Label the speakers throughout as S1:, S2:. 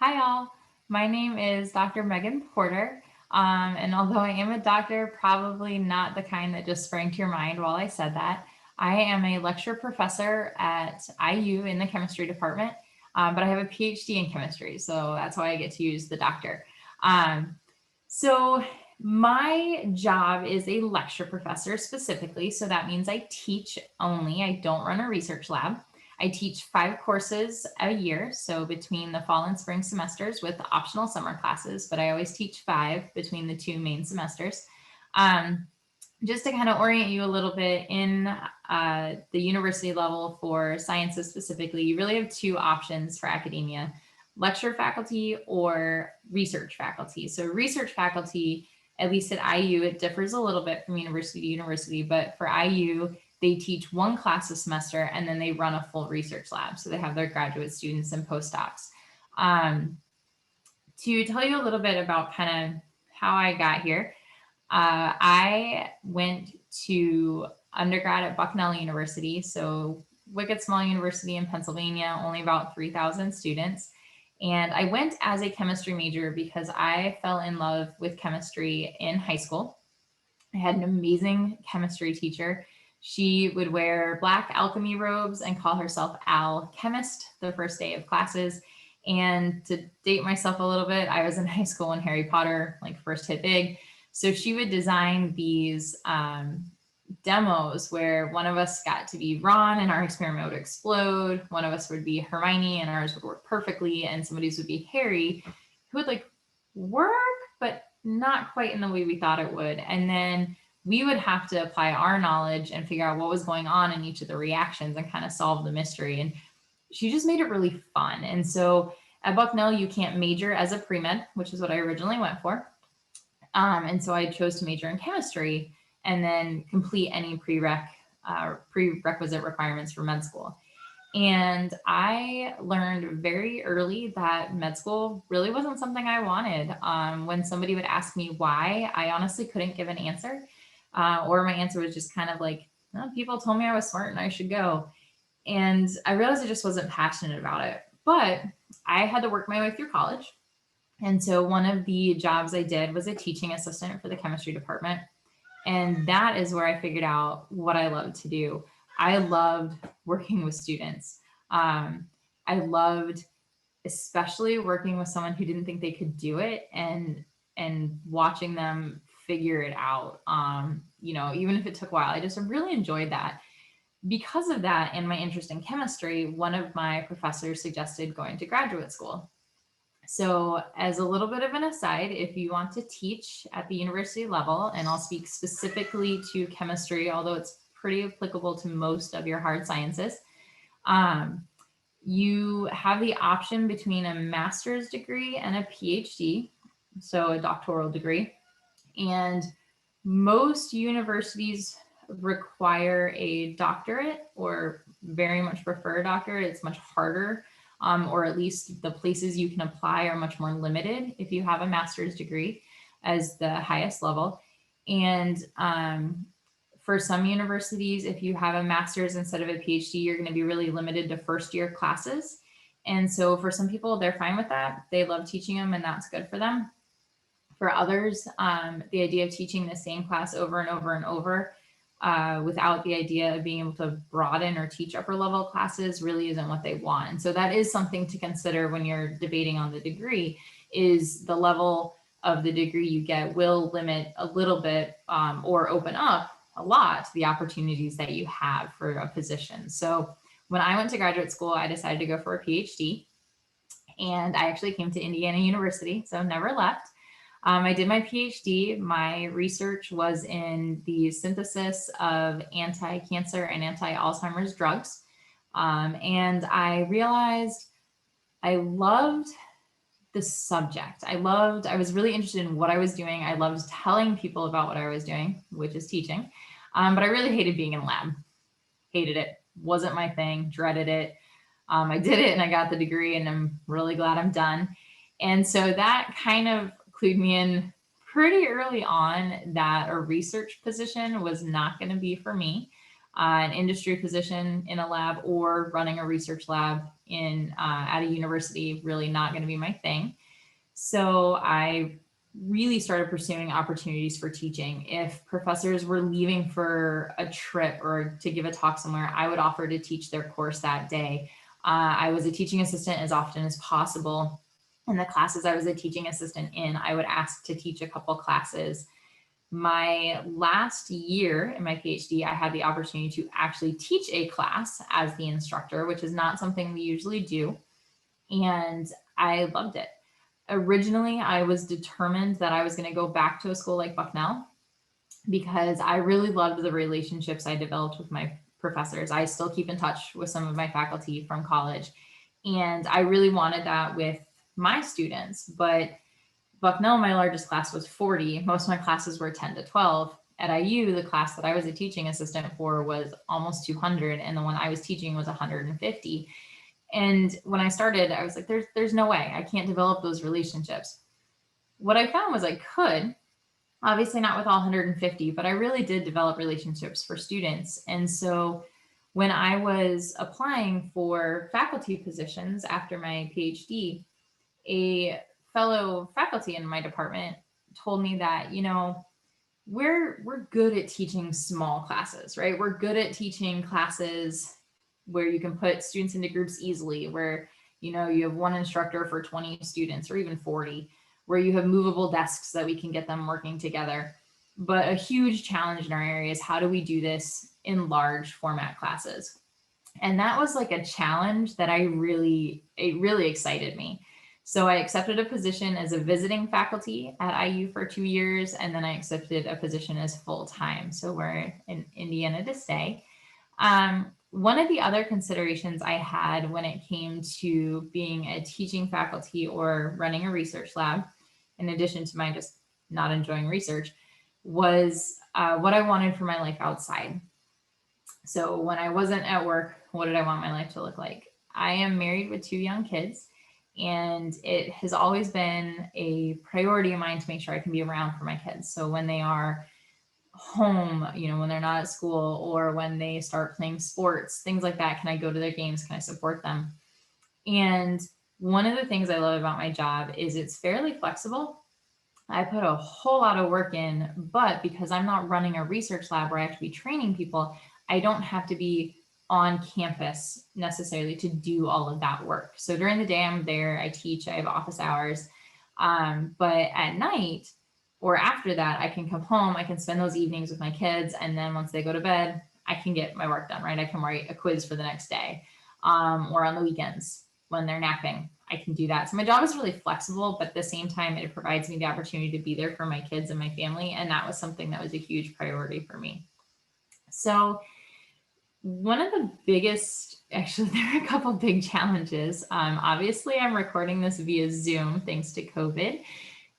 S1: Hi, all. My name is Dr. Meghan Porter. And although I am a doctor, probably not the kind that just sprang to your mind while I said that, I am a lecture professor at IU in the chemistry department, but I have a PhD in chemistry, so that's why I get to use the doctor. Um, so my job is a lecture professor specifically, so that means I teach only. I don't run a research lab. I teach 5 courses a year, so between the fall and spring semesters with optional summer classes, but I always teach 5 between the 2 main semesters. Um, just to kind of orient you a little bit in the university level for sciences specifically, you really have 2 options for academia: lecture faculty or research faculty. So research faculty, at least at IU, it differs a little bit from university to university, but for IU, they teach 1 class a semester and then they run a full research lab. So they have their graduate students and postdocs. Um, to tell you a little bit about kind of how I got here, I went to undergrad at Bucknell University, so wicked small university in Pennsylvania, only about 3,000 students. And I went as a chemistry major because I fell in love with chemistry in high school. I had an amazing chemistry teacher. She would wear black alchemy robes and call herself Al Chemist the first day of classes. And to date myself a little bit, I was in high school when Harry Potter like first hit big. So she would design these demos where one of us got to be Ron and our experiment would explode. One of us would be Hermione and ours would work perfectly. And somebody's would be Harry, who would like work, but not quite in the way we thought it would. And then we would have to apply our knowledge and figure out what was going on in each of the reactions and kind of solve the mystery. And she just made it really fun. And so at Bucknell, you can't major as a pre-med, which is what I originally went for. And so I chose to major in chemistry and then complete any prerequisite requirements for med school. And I learned very early that med school really wasn't something I wanted. When somebody would ask me why, I honestly couldn't give an answer. Or my answer was just kind of like, oh, people told me I was smart and I should go. And I realized I just wasn't passionate about it. But I had to work my way through college. And so one of the jobs I did was a teaching assistant for the chemistry department. And that is where I figured out what I loved to do. I loved working with students. I loved especially working with someone who didn't think they could do it and watching them figure it out. Even if it took a while, I just really enjoyed that. Because of that and my interest in chemistry, one of my professors suggested going to graduate school. So, as a little bit of an aside, if you want to teach at the university level, and I'll speak specifically to chemistry, although it's pretty applicable to most of your hard sciences, um, you have the option between a master's degree and a PhD, so a doctoral degree. And most universities require a doctorate or very much prefer a doctorate. It's much harder, or at least the places you can apply are much more limited if you have a master's degree as the highest level. And for some universities, if you have a master's instead of a PhD, you're going to be really limited to first year classes. And so for some people, they're fine with that. They love teaching them and that's good for them. For others, the idea of teaching the same class over and over and over without the idea of being able to broaden or teach upper level classes really isn't what they want. And so that is something to consider when you're debating on the degree, is the level of the degree you get will limit a little bit or open up a lot the opportunities that you have for a position. So when I went to graduate school, I decided to go for a PhD. And I actually came to Indiana University, so never left. I did my PhD. My research was in the synthesis of anti-cancer and anti-Alzheimer's drugs. And I realized I loved the subject. I was really interested in what I was doing. I loved telling people about what I was doing, which is teaching. But I really hated being in lab. Hated it. Wasn't my thing. Dreaded it. I did it and I got the degree and I'm really glad I'm done. And so that kind of clued me in pretty early on that a research position was not going to be for me. an industry position in a lab or running a research lab at a university, really not going to be my thing. So I really started pursuing opportunities for teaching. If professors were leaving for a trip or to give a talk somewhere, I would offer to teach their course that day. I was a teaching assistant as often as possible. In the classes I was a teaching assistant in, I would ask to teach a couple classes. My last year in my PhD, I had the opportunity to actually teach a class as the instructor, which is not something we usually do. And I loved it. Originally, I was determined that I was going to go back to a school like Bucknell because I really loved the relationships I developed with my professors. I still keep in touch with some of my faculty from college, and I really wanted that with my students. But Bucknell, my largest class was 40. Most of my classes were 10 to 12. At IU, the class that I was a teaching assistant for was almost 200, and the one I was teaching was 150. And when I started, I was like, there's no way I can't develop those relationships. What I found was I could, obviously not with all 150, but I really did develop relationships for students. And so when I was applying for faculty positions after my PhD, a fellow faculty in my department told me that, we're good at teaching small classes, right? We're good at teaching classes where you can put students into groups easily, where, you have one instructor for 20 students or even 40, where you have movable desks that we can get them working together. But a huge challenge in our area is how do we do this in large format classes? And that was like a challenge that it really excited me. So I accepted a position as a visiting faculty at IU for 2 years, and then I accepted a position as full-time. So we're in Indiana to stay. One of the other considerations I had when it came to being a teaching faculty or running a research lab, in addition to my just not enjoying research, was what I wanted for my life outside. So when I wasn't at work, what did I want my life to look like? I am married with 2 young kids, and it has always been a priority of mine to make sure I can be around for my kids. So when they are home, when they're not at school or when they start playing sports, things like that, can I go to their games? Can I support them? And one of the things I love about my job is it's fairly flexible. I put a whole lot of work in, but because I'm not running a research lab where I have to be training people, I don't have to be on campus necessarily to do all of that work. So during the day, I'm there, I teach, I have office hours. But at night or after that, I can come home, I can spend those evenings with my kids. And then once they go to bed, I can get my work done, right? I can write a quiz for the next day, or on the weekends when they're napping, I can do that. So my job is really flexible, but at the same time, it provides me the opportunity to be there for my kids and my family. And that was something that was a huge priority for me. So one of the biggest, actually, there are a couple big challenges. Obviously, I'm recording this via Zoom thanks to COVID.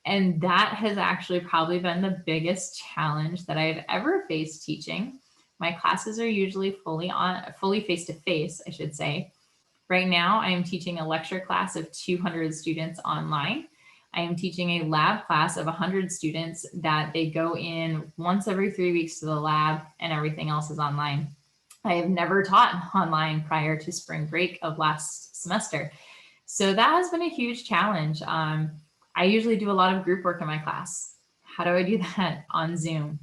S1: And that has actually probably been the biggest challenge that I've ever faced teaching. My classes are usually fully face-to-face, I should say. Right now, I am teaching a lecture class of 200 students online. I am teaching a lab class of 100 students that they go in once every 3 weeks to the lab, and everything else is online. I have never taught online prior to spring break of last semester. So that has been a huge challenge. I usually do a lot of group work in my class. How do I do that on Zoom?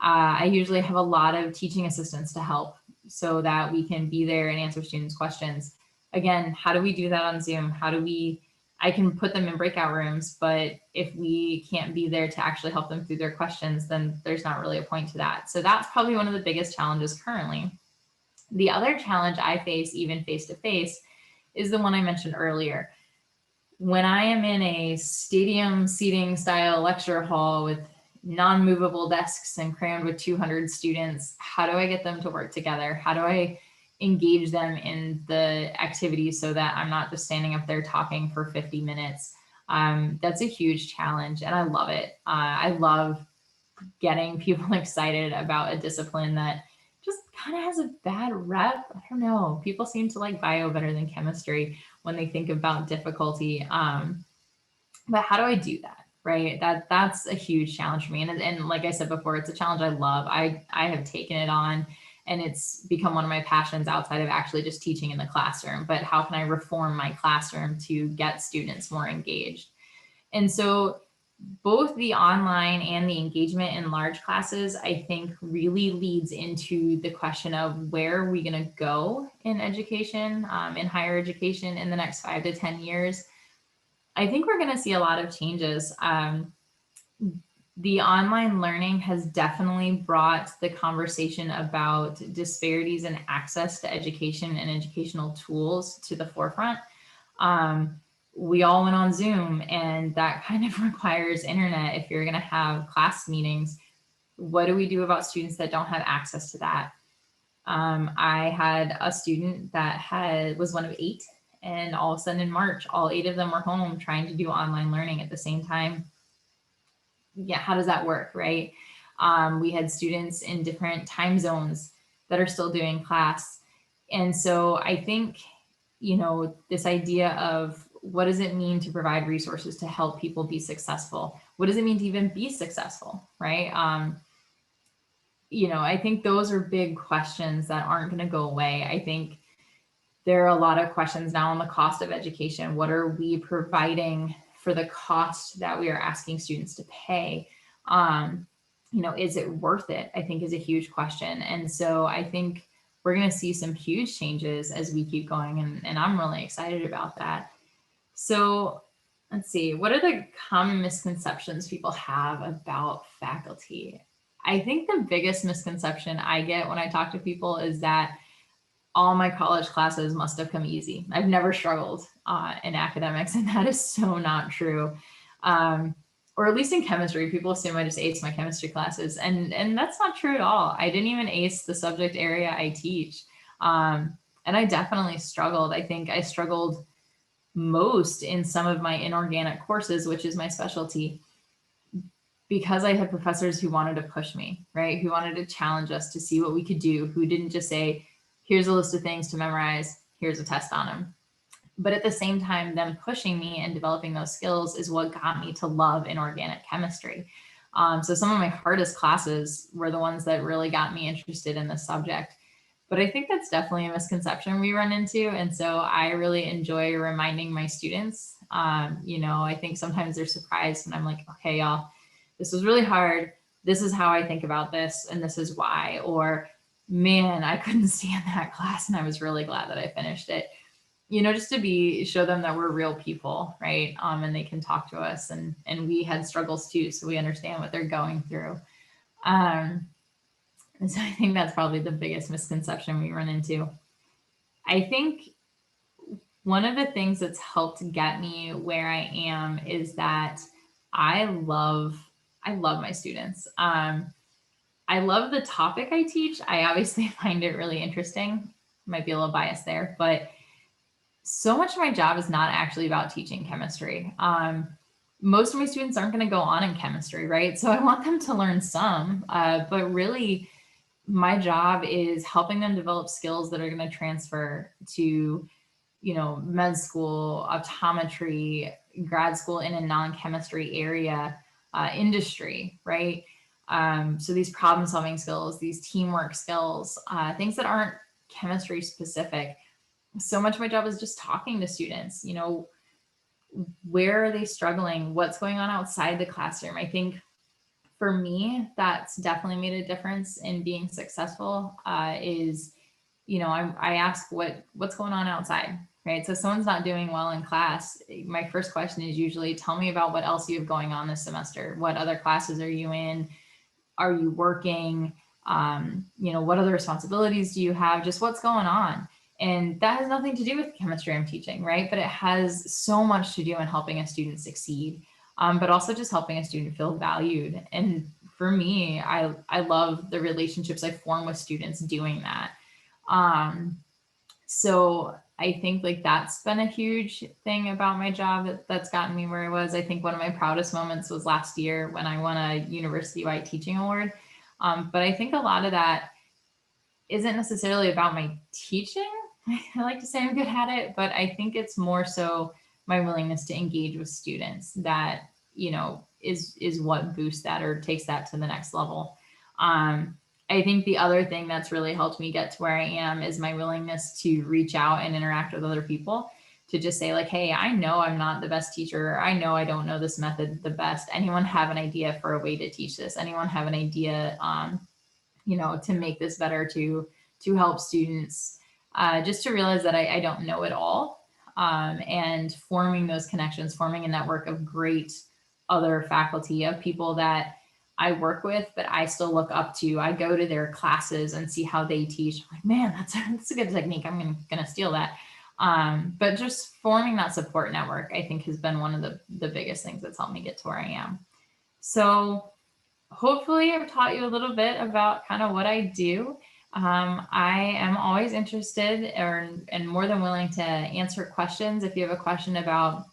S1: I usually have a lot of teaching assistants to help so that we can be there and answer students' questions. Again, how do we do that on Zoom? I can put them in breakout rooms, but if we can't be there to actually help them through their questions, then there's not really a point to that. So that's probably one of the biggest challenges currently. The other challenge I face, even face-to-face, is the one I mentioned earlier. When I am in a stadium seating style lecture hall with non-movable desks and crammed with 200 students, how do I get them to work together? How do I engage them in the activities so that I'm not just standing up there talking for 50 minutes? That's a huge challenge, and I love it. I love getting people excited about a discipline that just kind of has a bad rep. I don't know. People seem to like bio better than chemistry when they think about difficulty. But how do I do that? Right? That's a huge challenge for me. And like I said before, it's a challenge I love. I have taken it on and it's become one of my passions outside of actually just teaching in the classroom. But how can I reform my classroom to get students more engaged? And so both the online and the engagement in large classes, I think really leads into the question of where are we going to go in education, in higher education in the next 5 to 10 years. I think we're going to see a lot of changes. The online learning has definitely brought the conversation about disparities in access to education and educational tools to the forefront. We all went on Zoom, and that kind of requires internet if you're going to have class meetings. What do we do about students that don't have access to that? I had a student that was one of 8, and all of a sudden in March, all 8 of them were home trying to do online learning at the same time. Yeah, how does that work, right? We had students in different time zones that are still doing class. And so I think, this idea of what does it mean to provide resources to help people be successful? What does it mean to even be successful, right? I think those are big questions that aren't going to go away. I think there are a lot of questions now on the cost of education. What are we providing for the cost that we are asking students to pay? Is it worth it? I think is a huge question. And so I think we're going to see some huge changes as we keep going. And I'm really excited about that. So let's see, what are the common misconceptions people have about faculty? I think the biggest misconception I get when I talk to people is that all my college classes must have come easy. I've never struggled in academics, and that is so not true. Or at least in chemistry, people assume I just aced my chemistry classes, and that's not true at all. I didn't even ace the subject area I teach. And I definitely struggled. I think I struggled most in some of my inorganic courses, which is my specialty, because I had professors who wanted to push me, right? Who wanted to challenge us to see what we could do, who didn't just say, here's a list of things to memorize, here's a test on them. But at the same time, them pushing me and developing those skills is what got me to love inorganic chemistry. So some of my hardest classes were the ones that really got me interested in the subject. But I think that's definitely a misconception we run into. And so I really enjoy reminding my students. I think sometimes they're surprised when I'm like, okay, y'all, this was really hard. This is how I think about this, and this is why. Or, man, I couldn't stand that class, and I was really glad that I finished it. Just to show them that we're real people, right? And they can talk to us, and we had struggles too, so we understand what they're going through. And so I think that's probably the biggest misconception we run into. I think one of the things that's helped get me where I am is that I love my students. I love the topic I teach. I obviously find it really interesting. Might be a little biased there, but so much of my job is not actually about teaching chemistry. Most of my students aren't going to go on in chemistry, right? So I want them to learn some, but really my job is helping them develop skills that are going to transfer to, med school, optometry, grad school in a non-chemistry area, industry, right? So these problem solving skills, these teamwork skills, things that aren't chemistry specific. So much of my job is just talking to students, where are they struggling? What's going on outside the classroom? I think for me, that's definitely made a difference in being successful, is, I ask what's going on outside, right? So if someone's not doing well in class, my first question is usually, tell me about what else you have going on this semester. What other classes are you in? Are you working? What other responsibilities do you have? Just what's going on? And that has nothing to do with the chemistry I'm teaching, right? But it has so much to do in helping a student succeed, but also just helping a student feel valued. And for me, I love the relationships I form with students doing that. So I think that's been a huge thing about my job that's gotten me where I was. I think one of my proudest moments was last year when I won a university-wide teaching award. But I think a lot of that isn't necessarily about my teaching. I like to say I'm good at it, but I think it's more so my willingness to engage with students that, is what boosts that or takes that to the next level. I think the other thing that's really helped me get to where I am is my willingness to reach out and interact with other people, to just say like, hey, I know I'm not the best teacher. I know I don't know this method the best. Anyone have an idea for a way to teach this? Anyone have an idea, to make this better, to help students? Just to realize that I don't know it all, and forming those connections, forming a network of great other faculty, of people that I work with, but I still look up to. I go to their classes and see how they teach. I'm like, man, that's a good technique. I'm gonna steal that. But just forming that support network, I think, has been one of the biggest things that's helped me get to where I am. So hopefully I've taught you a little bit about kind of what I do. I am always interested and more than willing to answer questions. If you have a question about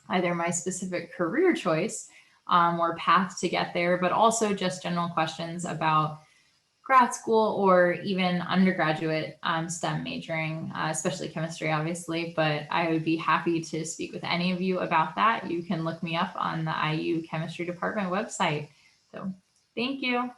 S1: either my specific career choice, or path to get there, but also just general questions about grad school or even undergraduate STEM majoring, especially chemistry, obviously. But I would be happy to speak with any of you about that. You can look me up on the IU Chemistry Department website. So thank you.